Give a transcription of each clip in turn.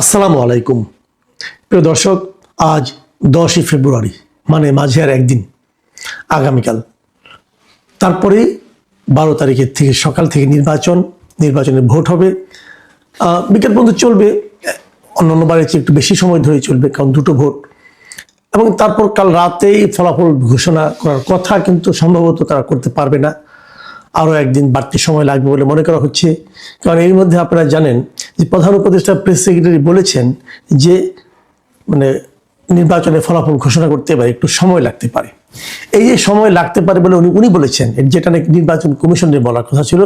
আসসালামু আলাইকুম প্রিয় দর্শক। আজ 10ই ফেব্রুয়ারি, মানে মাঝে আর একদিন, আগামীকাল। তারপরে 12 তারিখের থেকে সকাল থেকে নির্বাচনে ভোট হবে। বিকেল পর্যন্ত চলবে, অন্যান্য বারের চেয়ে একটু বেশি সময় ধরে চলবে, কারণ দুটো ভোট। এবং তারপর কাল রাতেই ফলাফল ঘোষণা করার কথা, কিন্তু সম্ভবত তারা করতে পারবে না। আরও একদিন বাড়তি সময় লাগবে বলে মনে করা হচ্ছে। কারণ এর মধ্যে আপনারা জানেন যে প্রধান উপদেষ্টা প্রেস সেক্রেটারি বলেছেন যে নির্বাচনের ফলাফল ঘোষণা করতে এবার একটু সময় লাগতে পারে। এই যে সময় লাগতে পারে বলে উনি বলেছেন, যেটা নাকি নির্বাচন কমিশনের বলার কথা ছিল,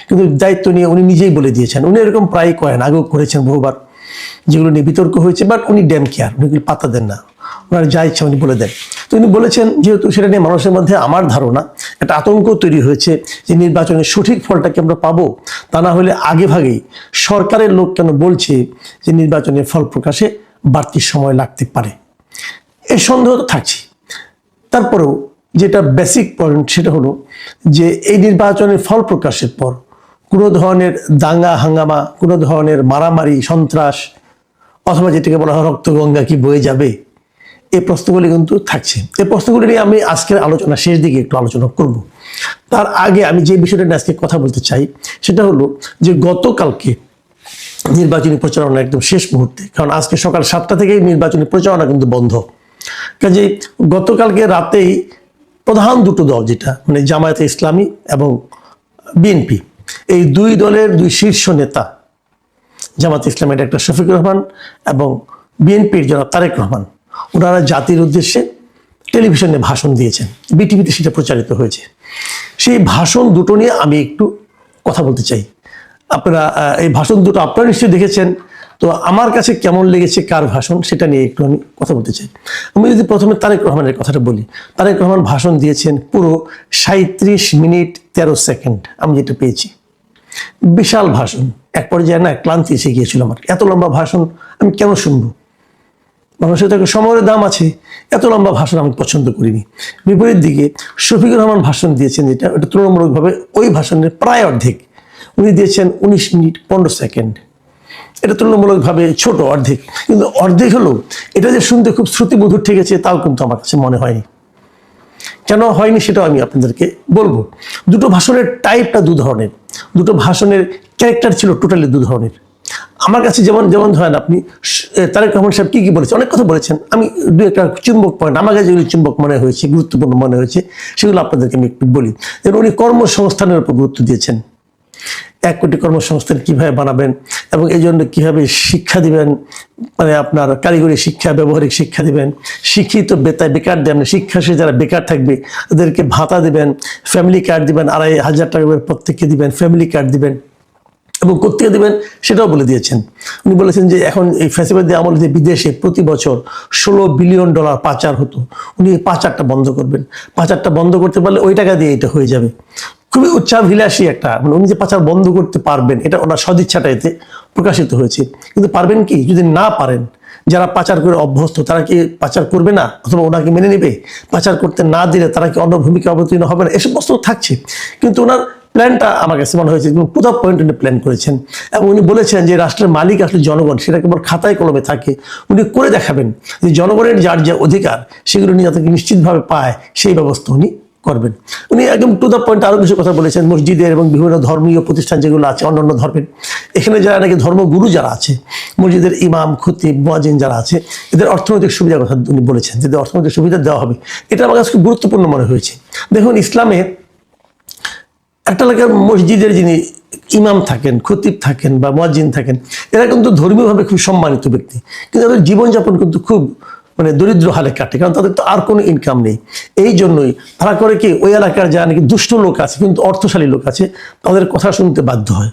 কিন্তু দায়িত্ব নিয়ে উনি নিজেই বলে দিয়েছেন। উনি এরকম প্রায় করেন, আগেও করেছেন বহুবার, যেগুলো নিয়ে বিতর্ক হয়েছে, বাট উনি ড্যাম কেয়ার, উনি পাত্তা দেন না, ওনার যা ইচ্ছা উনি বলে দেন। তো উনি বলেছেন, যেহেতু সেটা নিয়ে মানুষের মধ্যে আমার ধারণা একটা আতঙ্ক তৈরি হয়েছে যে নির্বাচনের সঠিক ফলটাকে আমরা পাবো, তা না হলে আগে ভাগেই সরকারের লোক কেন বলছে যে নির্বাচনের ফল প্রকাশে বাড়তি সময় লাগতে পারে, এই সন্দেহ তো থাকছে। তারপরেও যেটা বেসিক পয়েন্ট, সেটা হলো যে এই নির্বাচনের ফল প্রকাশের পর কোনো ধরনের দাঙ্গা হাঙ্গামা, কোনো ধরনের মারামারি সন্ত্রাস, অথবা যেটাকে বলা হয় রক্তগঙ্গা কি বয়ে যাবে, এই প্রশ্নগুলি কিন্তু থাকছে। এই প্রশ্নগুলি নিয়ে আমি আজকের আলোচনা শেষ দিকে একটু আলোচনা করব। তার আগে আমি যে বিষয়টা নিয়ে আজকে কথা বলতে চাই, সেটা হলো যে গতকালকে নির্বাচনী প্রচারণা একদম শেষ মুহূর্তে, কারণ আজকে সকাল 7টা থেকেই নির্বাচনী প্রচারণা কিন্তু বন্ধ। কাজেই গতকালকে রাতেই প্রধান দুটো দল, যেটা জামায়াতে ইসলামী এবং বিএনপি, এই দুই দলের দুই শীর্ষ নেতা, জামায়াতে ইসলামের ডাক্তার শফিকুর রহমান এবং বিএনপির জনাব তারেক রহমান, ওনারা জাতির উদ্দেশ্যে টেলিভিশনে ভাষণ দিয়েছেন। বিটিভিতে সেটা প্রচারিত হয়েছে। সেই ভাষণ দুটো নিয়ে আমি একটু কথা বলতে চাই। আপনারা এই ভাষণ দুটো আপনারা নিশ্চয়ই দেখেছেন, তো আমার কাছে কেমন লেগেছে কার ভাষণ, সেটা নিয়ে একটু আমি কথা বলতে চাই। আমি যদি প্রথমে তারেক রহমানের কথাটা বলি, তারেক রহমান ভাষণ দিয়েছেন পুরো 37 মিনিট 13 সেকেন্ড, আমি যেটা পেয়েছি। বিশাল ভাষণ, এক পর্যায়ে না ক্লান্তি এসে গিয়েছিল আমার। এত লম্বা ভাষণ আমি কেন শুনবো? মানুষের তো একটা সময়ের দাম আছে। এত লম্বা ভাষণ আমি পছন্দ করিনি। বিপরীত দিকে শফিকুর রহমান ভাষণ দিয়েছেন, যেটা এটা তুলনামূলকভাবে ওই ভাষণের প্রায় অর্ধেক। উনি দিয়েছেন 19 মিনিট 15 সেকেন্ড। এটা তুলনামূলকভাবে ছোট, অর্ধেক। কিন্তু অর্ধেক হলো এটা যে শুনতে খুব শ্রুতিমধুর ঠেকেছে, তাও কিন্তু আমার কাছে মনে হয়নি। কেন হয়নি সেটাও আমি আপনাদেরকে বলবো। দুটো ভাষণের টাইপটা দু ধরনের, দুটো ভাষণের ক্যারেক্টার ছিল টোটালি দু ধরনের। আমার কাছে যেমন ধরেন আপনি তারেক রহমান সাহেব কি বলেছেন, অনেক কথা বলেছেন। আমি দু একটা চুম্বক পয়েন্ট আমার কাছে যেগুলি চুম্বক মনে হয়েছে, গুরুত্বপূর্ণ মনে হয়েছে, সেগুলো আপনাদেরকে আমি একটু বলি। যেমন উনি কর্মসংস্থানের উপর গুরুত্ব দিয়েছেন। 1 কোটি কর্মসংস্থান কিভাবে বানাবেন এবং এই জন্য কীভাবে শিক্ষা দিবেন, আপনার কারিগরি শিক্ষা, ব্যবহারিক শিক্ষা দিবেন, শিক্ষিত বেকার দেবেন, শিক্ষা শেষে যারা বেকার থাকবে তাদেরকে ভাতা দিবেন, ফ্যামিলি কার্ড দিবেন, 2,500 টাকা করে প্রত্যেককে দিবেন, ফ্যামিলি কার্ড দিবেন, এবং কোথেকে দিবেন সেটাও বলে দিয়েছেন। উনি বলেছেন যে এখন এই ফ্যাসিবাদী আমলে যে বিদেশে প্রতি বছর $16 বিলিয়ন পাচার হতো, উনি এই পাচারটা বন্ধ করবেন। পাচারটা বন্ধ করতে পারলে ওই টাকা দিয়ে এটা হয়ে যাবে। খুবই উচ্চাভিলাষী একটা, উনি যে পাচার বন্ধ করতে পারবেন, এটা ওনার সদিচ্ছাটা এতে প্রকাশিত হয়েছে। কিন্তু পারবেন কি? যদি না পারেন, যারা পাচার করে অভ্যস্ত তারা কি পাচার করবে না, অথবা ওনাকে মেনে নেবে? পাচার করতে না দিলে তারা কি অন্য ভূমিকা অবতীর্ণ হবে না? এসব প্রশ্ন থাকছে। কিন্তু ওনার প্ল্যানটা আমার কাছে মনে হয়েছে কোথাও পয়েন্ট উনি প্ল্যান করেছেন। এবং উনি বলেছেন যে রাষ্ট্রের মালিক আসলে জনগণ, সেটা কেবল খাতায় কলমে থাকে। উনি করে দেখাবেন যে জনগণের যার যে অধিকার, সেগুলো উনি যাতে নিশ্চিতভাবে পায়, সেই ব্যবস্থা উনি করবেন। উনি একদম টু দ্য পয়েন্ট আরও কিছু কথা বলেছেন। মসজিদের এবং বিভিন্ন ধর্মীয় প্রতিষ্ঠান যেগুলো আছে অন্যান্য ধর্মের, এখানে যারা নাকি ধর্মগুরু যারা আছে, মসজিদের ইমাম, খতিব, মুয়াজ্জিন যারা আছে, এদের অর্থনৈতিক সুবিধার কথা উনি বলেছেন, যাদের অর্থনৈতিক সুবিধা দেওয়া হবে। এটা আমার কাছে খুব গুরুত্বপূর্ণ মনে হয়েছে। দেখুন, ইসলামে একটা এলাকার মসজিদের যিনি ইমাম থাকেন, খতিব থাকেন বা মুয়াজ্জিন থাকেন, এরা কিন্তু ধর্মীয়ভাবে খুব সম্মানিত ব্যক্তি, কিন্তু তাদের জীবনযাপন কিন্তু খুব দরিদ্র হালে কাটে, কারণ তাদের তো আর কোনো ইনকাম নেই। এই জন্যই তারা করে কি, ওই এলাকার যারা নাকি দুষ্ট লোক আছে কিন্তু অর্থশালী লোক আছে, তাদের কথা শুনতে বাধ্য হয়।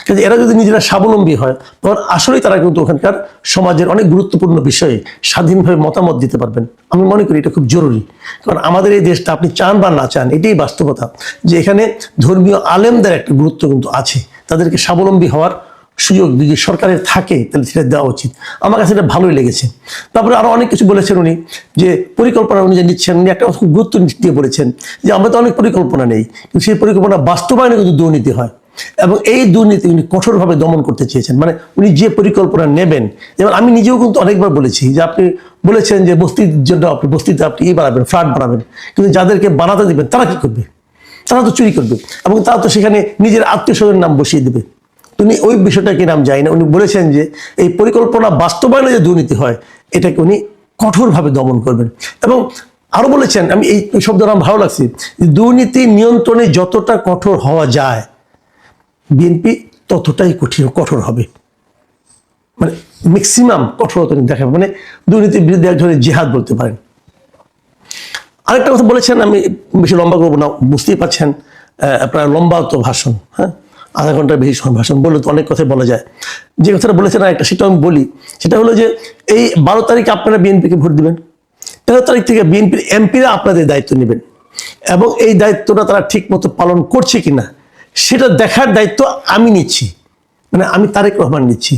কিন্তু এরা যদি নিজেরা স্বাবলম্বী হয়, তখন আসলেই তারা কিন্তু ওখানকার সমাজের অনেক গুরুত্বপূর্ণ বিষয়ে স্বাধীনভাবে মতামত দিতে পারবেন। আমি মনে করি এটা খুব জরুরি, কারণ আমাদের এই দেশটা আপনি চান বা না চান, এটাই বাস্তবতা যে এখানে ধর্মীয় আলেমদের একটা গুরুত্ব কিন্তু আছে। তাদেরকে স্বাবলম্বী হওয়ার সুযোগ যদি সরকারের থাকে, তাহলে সেটা দেওয়া উচিত। আমার কাছে এটা ভালোই লেগেছে। তারপরে আরো অনেক কিছু বলেছেন উনি, যে পরিকল্পনা উনি যে নিচ্ছেন, উনি একটা খুব গুরুত্ব দিয়ে বলেছেন যে আমরা তো অনেক পরিকল্পনা নেই, কিন্তু সেই পরিকল্পনা বাস্তবায়নে কিন্তু দুর্নীতি হয়। এবং এই দুর্নীতি উনি কঠোরভাবে দমন করতে চেয়েছেন। মানে উনি যে পরিকল্পনা নেবেন, যেমন আমি নিজেও কিন্তু অনেকবার বলেছি যে আপনি বলেছেন যে বস্তির জন্য আপনি বস্তিতে আপনি বানাবেন, ফ্ল্যাট বানাবেন, কিন্তু যাদেরকে বানাতে দেবেন তারা কি করবে? তারা তো চুরি করবে এবং তারা তো সেখানে নিজের আত্মীয় স্বজনের নাম বসিয়ে দেবে। উনি ওই বিষয়টা কি নাম যায় না, উনি বলেছেন যে এই পরিকল্পনা বাস্তবায়নে যে দুর্নীতি হয় এটাকে উনি কঠোরভাবে দমন করবেন। এবং আরো বলেছেন, আমি এই শব্দটা আমার ভালো লাগছে, দুর্নীতি নিয়ন্ত্রণে যতটা কঠোর হওয়া যায় বিএনপি ততটাই কঠোর হবে। মানে ম্যাক্সিমাম কঠোরতা দেখাবে, মানে দুর্নীতির বিরুদ্ধে এক ধরনের জিহাদ বলতে পারেন। আরেকটা কথা বলেছেন, আমি বেশি লম্বা করবো না, বুঝতেই পারছেন আপনার লম্বা তো ভাষণ, হ্যাঁ, আধা ঘন্টার বেশি সময় ভাষণ বললে তো অনেক কথাই বলা যায়। যে কথাটা বলেছেন একটা সেটা আমি বলি, সেটা হলো যে এই 12 তারিখে আপনারা বিএনপিকে ভোট দিবেন, 13 তারিখ থেকে বিএনপির এমপিরা আপনাদের দায়িত্ব নেবেন এবং এই দায়িত্বটা তারা ঠিক মতো পালন করছে কিনা সেটা দেখার দায়িত্ব আমি নিচ্ছি, মানে আমি তারেক রহমান নিচ্ছি।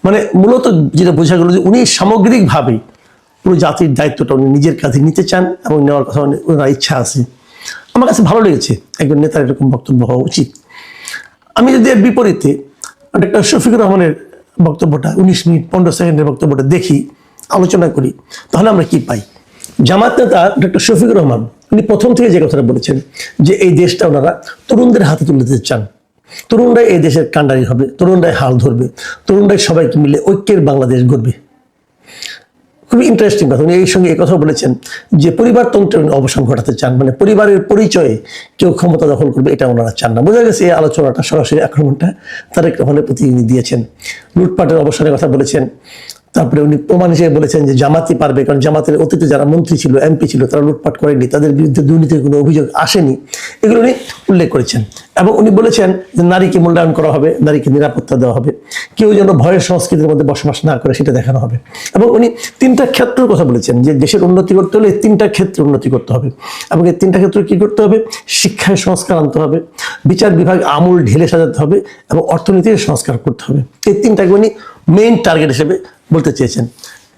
মানে মূলত যেটা বোঝা গেল যে উনি সামগ্রিকভাবেই পুরো জাতির দায়িত্বটা উনি নিজের কাছে নিতে চান এবং নেওয়ার কথা ওনার ইচ্ছা আছে। আমার কাছে ভালো লেগেছে, একজন নেতার এরকম বক্তব্য হওয়া উচিত। আমি যদি এর বিপরীতে ডক্টর শফিকুর রহমানের বক্তব্যটা 19 মিনিট 15 সেকেন্ডের বক্তব্যটা দেখি, আলোচনা করি, তাহলে আমরা কি পাই? জামাত নেতা ডক্টর শফিকুর রহমান উনি প্রথম থেকে যে কথাটা বলেছেন যে এই দেশটা ওনারা তরুণদের হাতে তুলে দিতে চান, তরুণরাই এই দেশের কাণ্ডারি হবে, তরুণরাই হাল ধরবে, তরুণরাই সবাইকে মিলে ঐক্যের বাংলাদেশ গড়বে। খুবই ইন্টারেস্টিং কথা। উনি এই সঙ্গে এই কথা বলেছেন যে পরিবারতন্ত্রের অবসান ঘটাতে চান, মানে পরিবারের পরিচয়ে কেউ ক্ষমতা দখল করবে এটা ওনারা চান না। বোঝা গেছে এই আলোচনাটা সরাসরি আক্রমণটা তারেক রহমানের প্রতি দিয়েছেন। লুটপাটের অবসানের কথা বলেছেন, তারপরে উনি প্রমাণ হিসেবে বলেছেন যে জামাতই পারবে, কারণ জামাতের অতীতে যারা মন্ত্রী ছিল, এমপি ছিল, তারা লুটপাট করেনি, তাদের বিরুদ্ধে দুর্নীতির কোনো অভিযোগ আসেনি, এগুলো উনি উল্লেখ করেছেন। এবং উনি বলেছেন যে নারীকে মূল্যায়ন করা হবে, নারীকে নিরাপত্তা দেওয়া হবে, কেউ যেন ভয়ের সংস্কৃতির মধ্যে বসবাস না করে সেটা দেখানো হবে। এবং উনি 3টা ক্ষেত্রের কথা বলেছেন যে দেশের উন্নতি করতে হলে 3টা ক্ষেত্রে উন্নতি করতে হবে এবং এই 3টা ক্ষেত্রে কি করতে হবে? শিক্ষায় সংস্কার আনতে হবে, বিচার বিভাগ আমূল ঢেলে সাজাতে হবে এবং অর্থনীতির সংস্কার করতে হবে। এই 3টাকে উনি মেইন টার্গেট হিসেবে বলতে চেয়েছেন।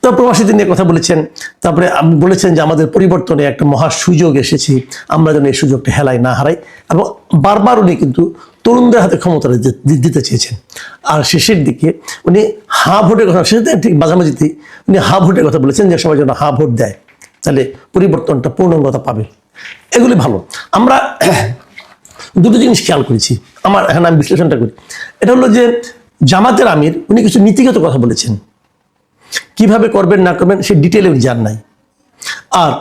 তো প্রবাসীদের নিয়ে কথা বলেছেন, তারপরে আপনি বলেছেন যে আমাদের পরিবর্তনে একটা মহা সুযোগ এসেছে, আমরা যেন এই সুযোগটা হেলায় না হারাই, এবং বারবার উনি কিন্তু তরুণদের হাতে ক্ষমতা দিতে চেয়েছেন। আর শেষের দিকে উনি হা ভোটের কথা, সেটা ঠিক মাঝামাঝিতেই উনি হা ভোটের কথা বলেছেন যে সবাই যেন হা ভোট দেয়, তাহলে পরিবর্তনটা পূর্ণাঙ্গতা পাবে। এগুলি ভালো। আমরা দুটো জিনিস খেয়াল করেছি, আমার এখানে আমি বিশ্লেষণটা করি। এটা হলো যে জামাতের আমির উনি কিছু নীতিগত কথা বলেছেন, কিভাবে করবেন না করবেন সে ডিটেলে উনি জান নাই। আর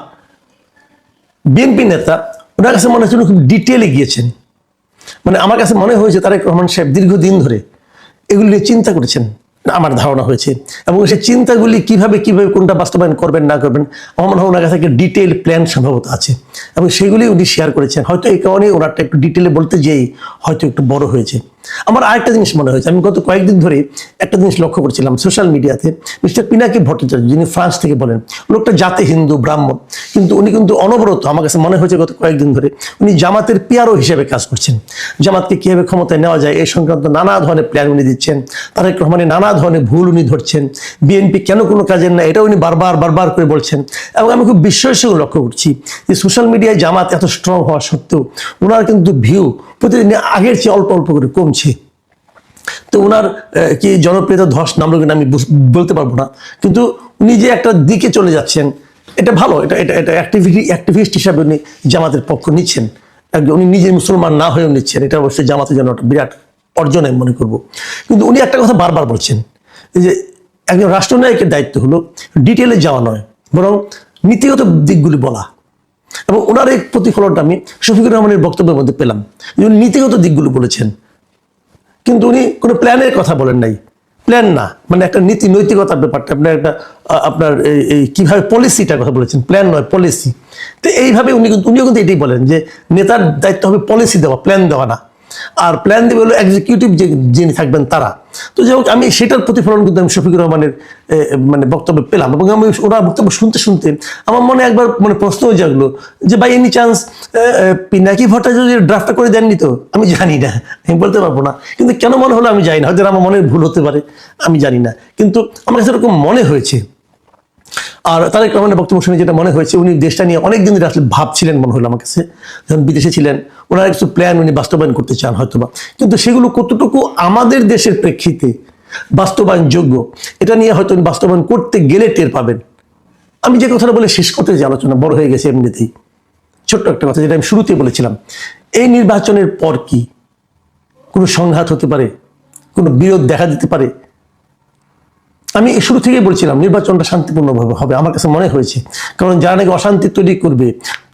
বিএনপি নেতা ওনার কাছে মনে হচ্ছে উনি খুব ডিটেলে গিয়েছেন। মানে আমার কাছে মনে হয়েছে তারেক রহমান সাহেব দীর্ঘদিন ধরে এগুলি নিয়ে চিন্তা করেছেন, আমার ধারণা হয়েছে, এবং সেই চিন্তাগুলি কিভাবে কোনটা বাস্তবায়ন করবেন না করবেন আমার মনে হয় ওনার কাছে একটা ডিটেল প্ল্যান সম্ভবত আছে এবং সেগুলি উনি শেয়ার করেছেন। হয়তো এই কারণে ওনারটা একটু ডিটেলে বলতে যেই হয়তো একটু বড় হয়েছে। আমার আরেকটা জিনিস মনে হয়েছে, আমি গত কয়েকদিন ধরে একটা জিনিস লক্ষ্য করছিলাম সোশ্যাল মিডিয়াতে, মিস্টার পিনাকি ভট্টাচার্য যিনি ফ্রান্স থেকে বলেন, লোকটা জাতে হিন্দু ব্রাহ্মণ, কিন্তু উনি কিন্তু অনবরত আমার কাছে মনে হয়েছে গত কয়েকদিন ধরে উনি জামাতের পিআরও হিসেবে কাজ করছেন। জামাতকে কীভাবে ক্ষমতায় নেওয়া যায় এই সংক্রান্ত নানা ধরনের প্ল্যান উনি দিচ্ছেন, তারেক রহমানের নানা ধরনের ভুল উনি ধরছেন, বিএনপি কেন কোনো কাজের না এটা উনি বারবার করে বলছেন। এবং আমি খুব বিস্ময়ের সঙ্গে লক্ষ্য করছি যে সোশ্যাল মিডিয়ায় জামাত এত স্ট্রং হওয়া সত্ত্বেও ওনার কিন্তু ভিউ প্রতিদিন আগের চেয়ে অল্প অল্প করে কমছে। তো ওনার কি জনপ্রিয়তা ধস নামলো কিনা আমি বলতে পারবো না, কিন্তু উনি যে একটা দিকে চলে যাচ্ছেন এটা ভালো, এটা এটা এটা অ্যাক্টিভিস্ট হিসাবে উনি জামাতের পক্ষ নিচ্ছেন, উনি নিজে মুসলমান না হয়েও নিচ্ছেন, এটা অবশ্যই জামাতের জন্য একটা বিরাট অর্জন আমি মনে করবো। কিন্তু উনি একটা কথা বারবার বলছেন যে একজন রাষ্ট্রনায়কের দায়িত্ব হলো ডিটেলে যাওয়া নয়, বরং নীতিগত দিকগুলি বলা। এবং ওনার এই প্রতিফলনটা আমি শফিকুর রহমানের বক্তব্যের মধ্যে পেলাম, যে উনি নীতিগত দিকগুলো বলেছেন, কিন্তু উনি কোনো প্ল্যানের কথা বলেন নাই। প্ল্যান না, মানে একটা নৈতিকতার ব্যাপারটা আপনার একটা আপনার এই কিভাবে পলিসিটার কথা বলেছেন, প্ল্যান নয় পলিসি। তো এইভাবে উনিও কিন্তু এটাই বলেন যে নেতার দায়িত্ব হবে পলিসি দেওয়া, প্ল্যান দেওয়া না। আর প্ল্যান দেবে হলো এক্সিকিউটিভ যিনি থাকবেন তারা। তো যাই হোক আমি সেটার প্রতিফলন কিন্তু আমি শফিকুর রহমানের মানে বক্তব্য পেলাম, এবং আমি ওনার বক্তব্য শুনতে শুনতে আমার মনে একবার মানে প্রশ্ন জাগলো যে by any chance Pinaki Bhattacharya ড্রাফটটা করে দেননি? তো আমি জানি না, আমি বলতে পারবো না, কিন্তু কেন মনে হলো আমি জানি না, হয়তো আমার মনের ভুল হতে পারে, আমি জানি না, কিন্তু আমার কাছে এরকম মনে হয়েছে। আর তারেক রহমানের বক্তব্য শুনে যেটা মনে হয়েছে, উনি দেশটা নিয়ে অনেকদিন ধরে আসলে ভাবছিলেন মনে হলো আমার কাছে, যখন বিদেশে ছিলেন ওনার কিছু প্ল্যান উনি বাস্তবায়ন করতে চান হয়তোবা, কিন্তু সেগুলো কতটুকু আমাদের দেশের প্রেক্ষিতে বাস্তবায়নযোগ্য এটা নিয়ে হয়তো উনি বাস্তবায়ন করতে গেলে টের পাবেন। আমি যে কথাটা বলে শেষ করতে যে আলোচনা বড় হয়ে গেছে এমনিতেই, ছোট্ট একটা কথা যেটা আমি শুরুতেই বলেছিলাম, এই নির্বাচনের পর কি কোনো সংঘাত হতে পারে, কোনো বিরোধ দেখা দিতে পারে? আমি শুরু থেকেই বলছিলাম নির্বাচনটা শান্তিপূর্ণভাবে হবে, আমার কাছে মনে হয়েছে, কারণ যারা নাকি অশান্তি তৈরি করবে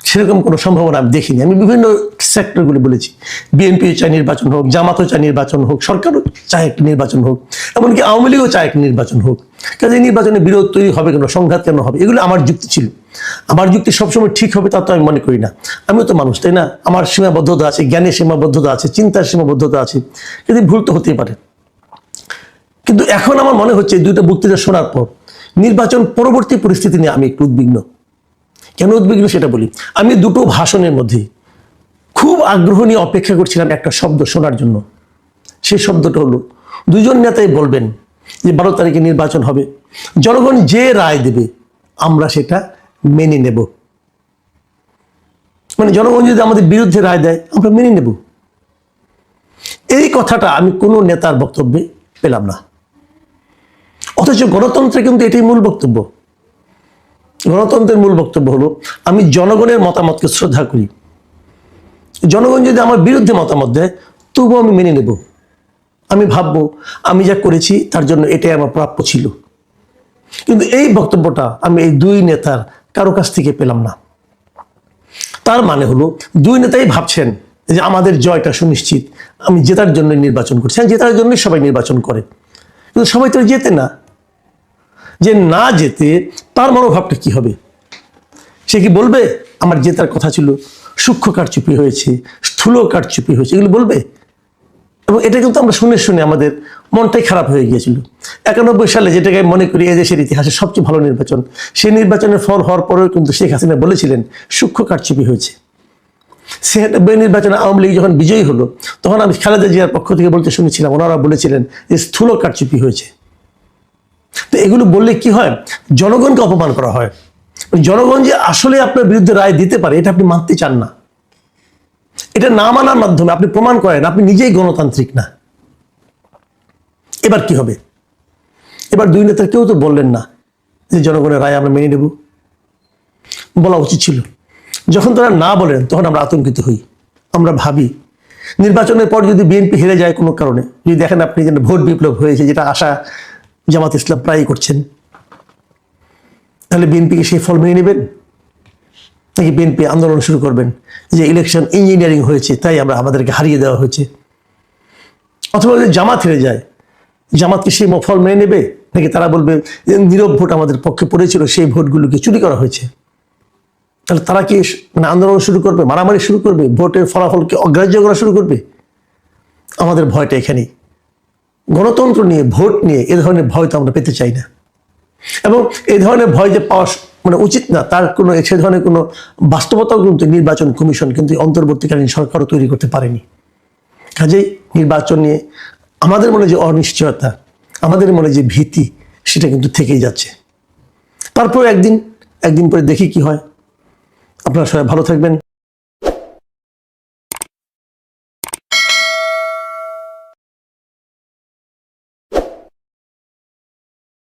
সেরকম কোনো সম্ভাবনা আমি দেখিনি। আমি বিভিন্ন সেক্টরগুলি বলেছি, বিএনপিও চায় নির্বাচন হোক, জামাতও চায় নির্বাচন হোক, সরকারও চায় একটি নির্বাচন হোক, এমনকি আওয়ামী লীগও চায় একটি নির্বাচন হোক। কাজে এই নির্বাচনে বিরোধ তৈরি হবে কেন, সংঘাত কেন হবে, এগুলো আমার যুক্তি ছিল। আমার যুক্তি সবসময় ঠিক হবে তা তো আমি মনে করি না, আমিও তো মানুষ, তাই না? আমার সীমাবদ্ধতা আছে, জ্ঞানের সীমাবদ্ধতা আছে, চিন্তার সীমাবদ্ধতা আছে, কিন্তু ভুল তো হতেই পারে। কিন্তু এখন আমার মনে হচ্ছে দুইটা বক্তৃতা শোনার পর নির্বাচন পরবর্তী পরিস্থিতি নিয়ে আমি একটু উদ্বিগ্ন। কেন উদ্বিগ্ন সেটা বলি। আমি দুটো ভাষণের মধ্যে খুব আগ্রহ নিয়ে অপেক্ষা করছিলাম একটা শব্দ শোনার জন্য। সেই শব্দটা হলো, দুজন নেতাই বলবেন যে 12 তারিখে নির্বাচন হবে, জনগণ যে রায় দেবে আমরা সেটা মেনে নেব। মানে জনগণ যদি আমাদের বিরুদ্ধে রায় দেয় আমরা মেনে নেব। এই কথাটা আমি কোনো নেতার বক্তব্যে পেলাম না। অথচ গণতন্ত্রে কিন্তু এটাই মূল বক্তব্য। গণতন্ত্রের মূল বক্তব্য হলো আমি জনগণের মতামতকে শ্রদ্ধা করি, জনগণ যদি আমার বিরুদ্ধে মতামত দেয় তবুও আমি মেনে নেব। আমি ভাববো আমি যা করেছি তার জন্য এটাই আমার প্রাপ্য ছিল। কিন্তু এই বক্তব্যটা আমি এই দুই নেতার কারো কাছ থেকে পেলাম না। তার মানে হলো দুই নেতাই ভাবছেন যে আমাদের জয়টা সুনিশ্চিত, আমি জেতার জন্য নির্বাচন করছি। জেতার জন্যই সবাই নির্বাচন করে, কিন্তু সবাই তো জেতে না। যে না যেতে তার মনোভাবটা কি হবে? সে কি বলবে আমার জেতার কথা ছিল, সূক্ষ্ম কারচুপি হয়েছে, স্থূল কারচুপি হয়েছে, এগুলো বলবে? এবং এটা কিন্তু আমরা শুনে শুনে আমাদের মনটাই খারাপ হয়ে গিয়েছিল। 91 সালে যেটাকে মনে করি এদেশের ইতিহাসে সবচেয়ে ভালো নির্বাচন, সেই নির্বাচনের ফল হওয়ার পরেও কিন্তু শেখ হাসিনা বলেছিলেন সূক্ষ্ম কারচুপি হয়েছে। 96 নির্বাচনে আওয়ামী লীগ যখন বিজয়ী হলো তখন আমি খালেদা জিয়ার পক্ষ থেকে বলতে শুনেছিলাম, ওনারা বলেছিলেন যে স্থূল কারচুপি হয়েছে। তো এগুলো বললে কি হয়? জনগণকে অপমান করা হয়। জনগণ যে আসলে আপনার বিরুদ্ধে রায় দিতে পারে এটা আপনি মানতে চান না। এটা না মানার মাধ্যমে আপনি প্রমাণ করেন আপনি নিজেই গণতান্ত্রিক না। এবার কি হবে? এবার দুই নেতার কেউ তো বললেন না যে জনগণের রায় আমরা মেনে নেব। বলা উচিত ছিল। যখন তারা না বলেন তখন আমরা আতঙ্কিত হই। আমরা ভাবি নির্বাচনের পর যদি বিএনপি হেরে যায় কোনো কারণে, যদি দেখেন আপনি যেন ভোট বিপ্লব হয়েছে, যেটা আশা জামাত ইসলাম প্রায়ই করছেন, তাহলে বিএনপিকে সেই ফল মেনে নেবেন? নাকি বিএনপি আন্দোলন শুরু করবেন যে ইলেকশন ইঞ্জিনিয়ারিং হয়েছে তাই আমাদেরকে হারিয়ে দেওয়া হয়েছে? অথবা যদি জামাত হেরে যায়, জামাত কি সেই ফল মেনে নেবে? নাকি তারা বলবে যে নীরব ভোট আমাদের পক্ষে পড়েছিল, সেই ভোটগুলোকে চুরি করা হয়েছে? তাহলে তারা কি আন্দোলন শুরু করবে, মারামারি শুরু করবে, ভোটের ফলাফলকে অগ্রাহ্য করা শুরু করবে? আমাদের ভয়টা এখানেই। গণতন্ত্র নিয়ে, ভোট নিয়ে এ ধরনের ভয় তো আমরা পেতে চাই না। এবং এই ধরনের ভয় যে পাওয়া উচিত না, তার কোনো সে ধরনের কোনো বাস্তবতাও কিন্তু নির্বাচন কমিশন কিন্তু অন্তর্বর্তীকালীন সরকারও তৈরি করতে পারেনি। কাজেই নির্বাচন নিয়ে আমাদের মনে যে অনিশ্চয়তা, আমাদের মনে যে ভীতি, সেটা কিন্তু থেকেই যাচ্ছে। তারপর একদিন পরে দেখি কি হয়। আপনারা সবাই ভালো থাকবেন।